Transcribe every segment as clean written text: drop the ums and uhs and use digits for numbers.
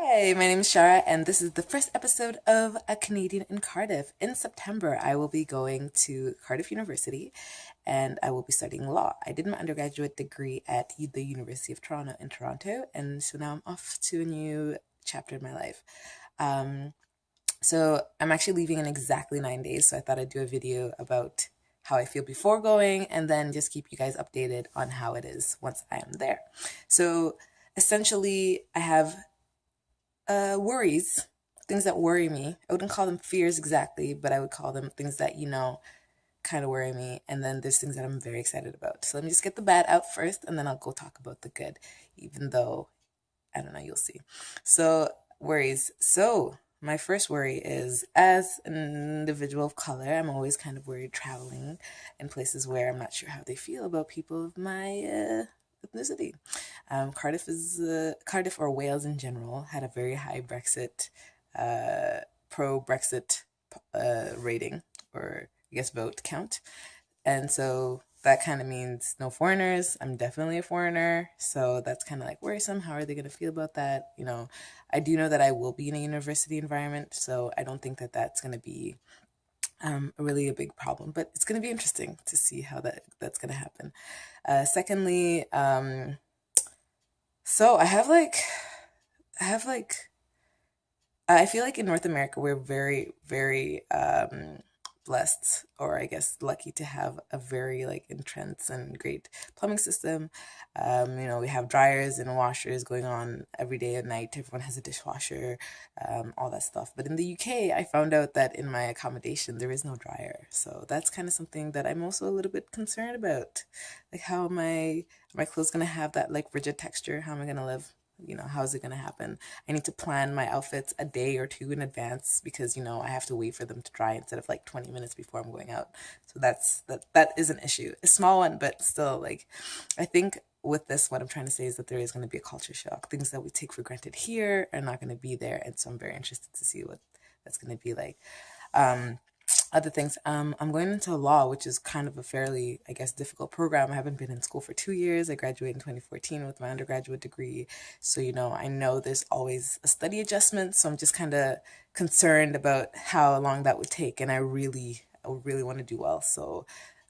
Hey, my name is Shara, and this is the first episode of A Canadian in Cardiff. In September, I will be going to Cardiff University and I will be studying law. I did my undergraduate degree at the University of Toronto in Toronto, and so now I'm off to a new chapter in my life. Um, so I'm actually leaving in exactly 9 days, so I thought I'd do a video about how I feel before going and then just keep you guys updated on how it is once I am there. So essentially, I have worries, things that worry me. I wouldn't call them fears exactly, but I would call them things that, kind of worry me. And then there's things that I'm very excited about. So let me just get the bad out first, and then I'll go talk about the good, even though, I don't know, you'll see. So, worries. So, my first worry is as an individual of color, I'm always kind of worried traveling in places where I'm not sure how they feel about people of my ethnicity. Cardiff or Wales in general had a very high Brexit, pro Brexit rating, or I guess vote count, and so that kind of means no foreigners. I'm definitely a foreigner, so that's kind of like worrisome. How are they going to feel about that? I do know that I will be in a university environment, so I don't think that that's going to be really a big problem, but it's going to be interesting to see how that's going to happen. Secondly, so I have like, I feel like in North America, we're very, very blessed, or I guess lucky to have a very like intense and great plumbing system. We have dryers and washers going on every day and night. Everyone has a dishwasher, all that stuff. But in the UK, I found out that in my accommodation, there is no dryer. So that's kind of something that I'm also a little bit concerned about. Like, how am my clothes gonna have that like rigid texture? How am I gonna live? How is it going to happen? I need to plan my outfits a day or two in advance because I have to wait for them to dry instead of like 20 minutes before I'm going out. So that is an issue, a small one, but still, like, I think with this, what I'm trying to say is that there is going to be a culture shock. Things that we take for granted here are not going to be there, and so I'm very interested to see what that's going to be like. um Other things, I'm going into law, which is kind of a fairly, I guess, difficult program. I haven't been in school for 2 years. I graduated in 2014 with my undergraduate degree. So, I know there's always a study adjustment. So I'm just kind of concerned about how long that would take. And I really want to do well. So,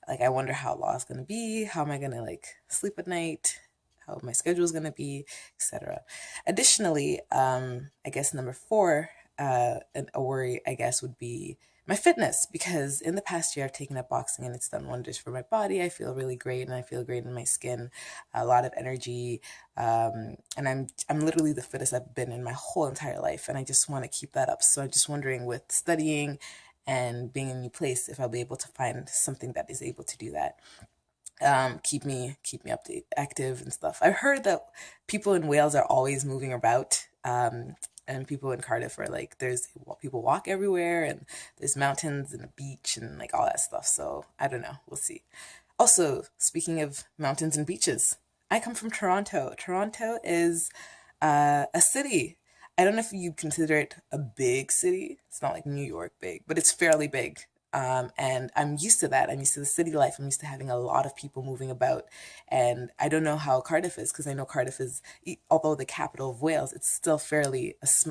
like, I wonder how law is going to be. How am I going to, like, sleep at night? How my schedule is going to be, etc. Additionally, I guess number four, a worry, I guess, would be my fitness, because in the past year I've taken up boxing and it's done wonders for my body. I feel really great and I feel great in my skin, a lot of energy, and I'm literally the fittest I've been in my whole entire life, and I just want to keep that up. So I'm just wondering, with studying and being in a new place, if I'll be able to find something that is able to do that. Keep me active and stuff. I've heard that people in Wales are always moving about, and people in Cardiff are like, there's people walk everywhere, and there's mountains and a beach and like all that stuff. So I don't know. We'll see. Also, speaking of mountains and beaches, I come from Toronto. Toronto is a city. I don't know if you consider it a big city. It's not like New York big, but it's fairly big. And I'm used to that. I'm used to the city life. I'm used to having a lot of people moving about. And I don't know how Cardiff is, because I know Cardiff is, although the capital of Wales, it's still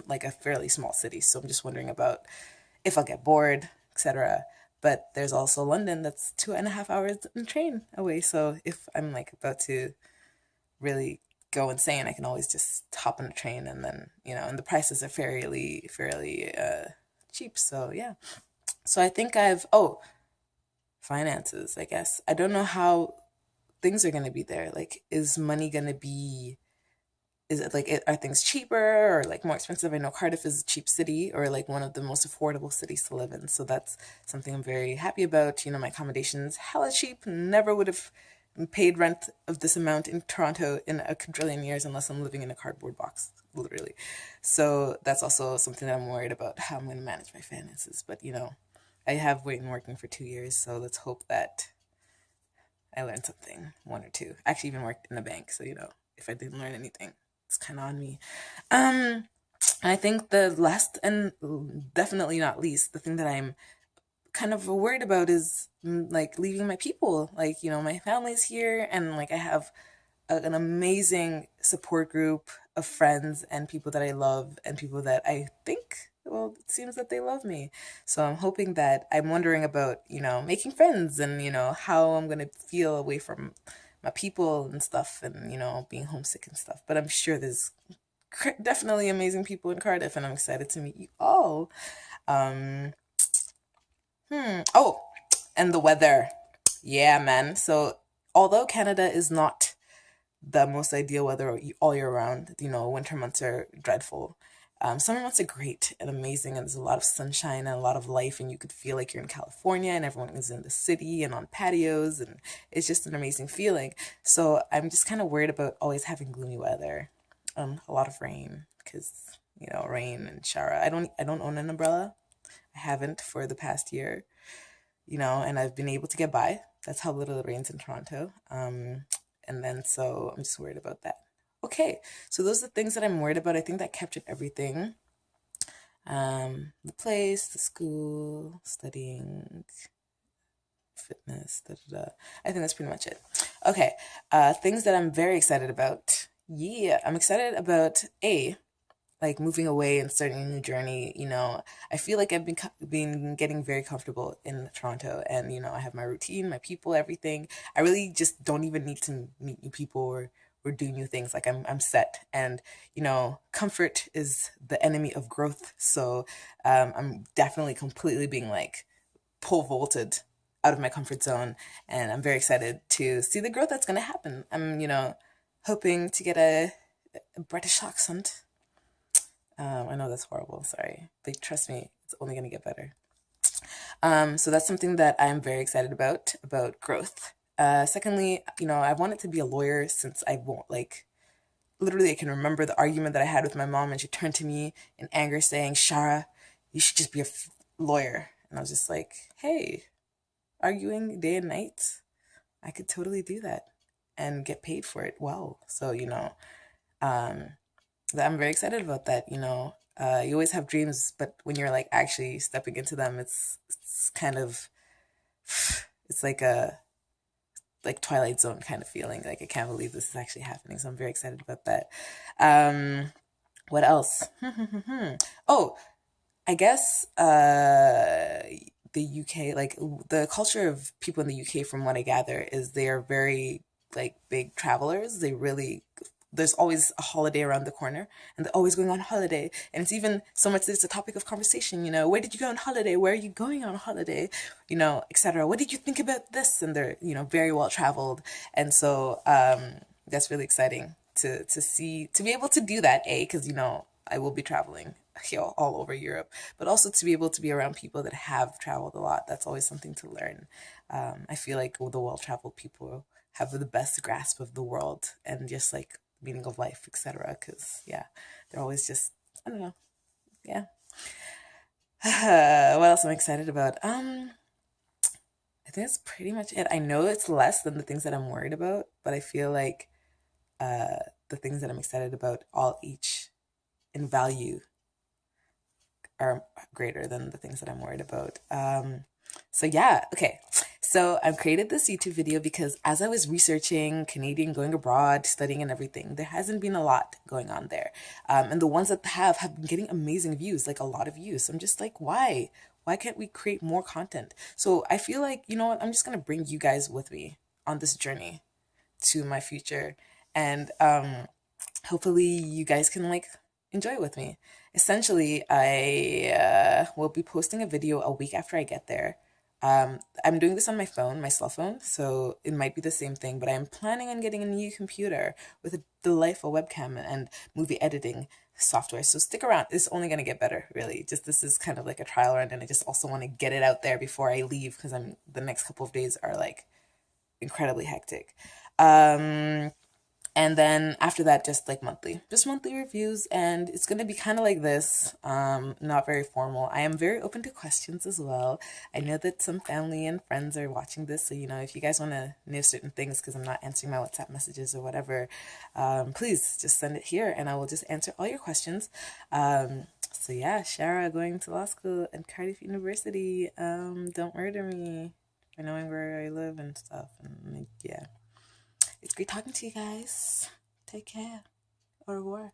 like a fairly small city. So I'm just wondering about if I'll get bored, etc. But there's also London, that's 2.5 hours in train away. So if I'm like about to really go insane, I can always just hop on a train, and then, and the prices are fairly cheap. So yeah. So I think finances, I guess. I don't know how things are going to be there. Like, is money going to be, is it like, are things cheaper or like more expensive? I know Cardiff is a cheap city, or like one of the most affordable cities to live in. So that's something I'm very happy about. My accommodation's hella cheap. Never would have paid rent of this amount in Toronto in a quadrillion years unless I'm living in a cardboard box, literally. So that's also something that I'm worried about, how I'm going to manage my finances. But I have been working for 2 years, so let's hope that I learned something, one or two. I actually even worked in a bank, so if I didn't learn anything, it's kind of on me. And I think the last and definitely not least, the thing that I'm kind of worried about is like leaving my people. Like, my family's here, and like I have an amazing support group of friends and people that I love and people that I think, well, it seems that they love me. So I'm hoping that I'm wondering about, making friends and, how I'm going to feel away from my people and stuff and, being homesick and stuff. But I'm sure there's definitely amazing people in Cardiff and I'm excited to meet you all. Um, Oh, and the weather. Yeah, man. So, although Canada is not the most ideal weather all year round, winter months are dreadful. Summer months are great and amazing, and there's a lot of sunshine and a lot of life, and you could feel like you're in California, and everyone is in the city and on patios, and it's just an amazing feeling. So, I'm just kind of worried about always having gloomy weather, a lot of rain, because rain and shower. I don't own an umbrella. I haven't for the past year, and I've been able to get by. That's how little it rains in Toronto. And then so I'm just worried about that. Okay, so those are the things that I'm worried about. I think that captured everything. The place, the school, studying, fitness, da da da. I think that's pretty much it. Okay, things that I'm very excited about. Yeah, I'm excited about like moving away and starting a new journey. I feel like I've been getting very comfortable in Toronto, and I have my routine, my people, everything. I really just don't even need to meet new people or do new things. Like I'm set, and comfort is the enemy of growth. So I'm definitely completely being like pole vaulted out of my comfort zone, and I'm very excited to see the growth that's going to happen. I'm hoping to get a British accent. I know that's horrible, sorry. But trust me, it's only going to get better. So that's something that I'm very excited about growth. Secondly, I wanted to be a lawyer since I won't like, literally, I can remember the argument that I had with my mom, and she turned to me in anger saying, Shara, you should just be a lawyer. And I was just like, hey, arguing day and night, I could totally do that and get paid for it well. So, um, I'm very excited about that. You always have dreams, but when you're like actually stepping into them, it's kind of it's like a like Twilight Zone kind of feeling. Like I can't believe this is actually happening. So I'm very excited about that. Um, what else? Oh, I guess the UK, like the culture of people in the UK, from what I gather, is they are very like big travelers. They really there's always a holiday around the corner, and they're always going on holiday, and it's even so much that it's a topic of conversation. Where did you go on holiday? Where are you going on holiday? Etc. What did you think about this? And they're very well traveled, and so that's really exciting to see, to be able to do that. Because I will be traveling all over Europe, but also to be able to be around people that have traveled a lot. That's always something to learn. I feel like the well-traveled people have the best grasp of the world and just like meaning of life, etc. Because yeah, they're always just, I don't know. Yeah. What else am I excited about? I think that's pretty much it. I know it's less than the things that I'm worried about, but I feel like the things that I'm excited about all each in value are greater than the things that I'm worried about. So yeah, okay. So I've created this YouTube video because as I was researching Canadian going abroad, studying and everything, there hasn't been a lot going on there. And the ones that have been getting amazing views, like a lot of views. So I'm just like, why? Why can't we create more content? So I feel like, you know what, I'm just gonna bring you guys with me on this journey to my future. And hopefully you guys can like enjoy it with me. Essentially, I will be posting a video a week after I get there. I'm doing this on my phone, my cell phone, so it might be the same thing, but I'm planning on getting a new computer with a delightful webcam and movie editing software. So stick around. It's only going to get better, really. Just this is kind of like a trial run, and I just also want to get it out there before I leave because the next couple of days are like incredibly hectic. Um, and then after that, just monthly reviews, and it's going to be kind of like this, not very formal. I am very open to questions as well. I know that some family and friends are watching this, so if you guys want to know certain things because I'm not answering my WhatsApp messages or whatever, please just send it here and I will just answer all your questions. So yeah, Shara going to law school at Cardiff University. Don't murder me for knowing where I live and stuff, and yeah, It's great talking to you guys. Take care. Au revoir.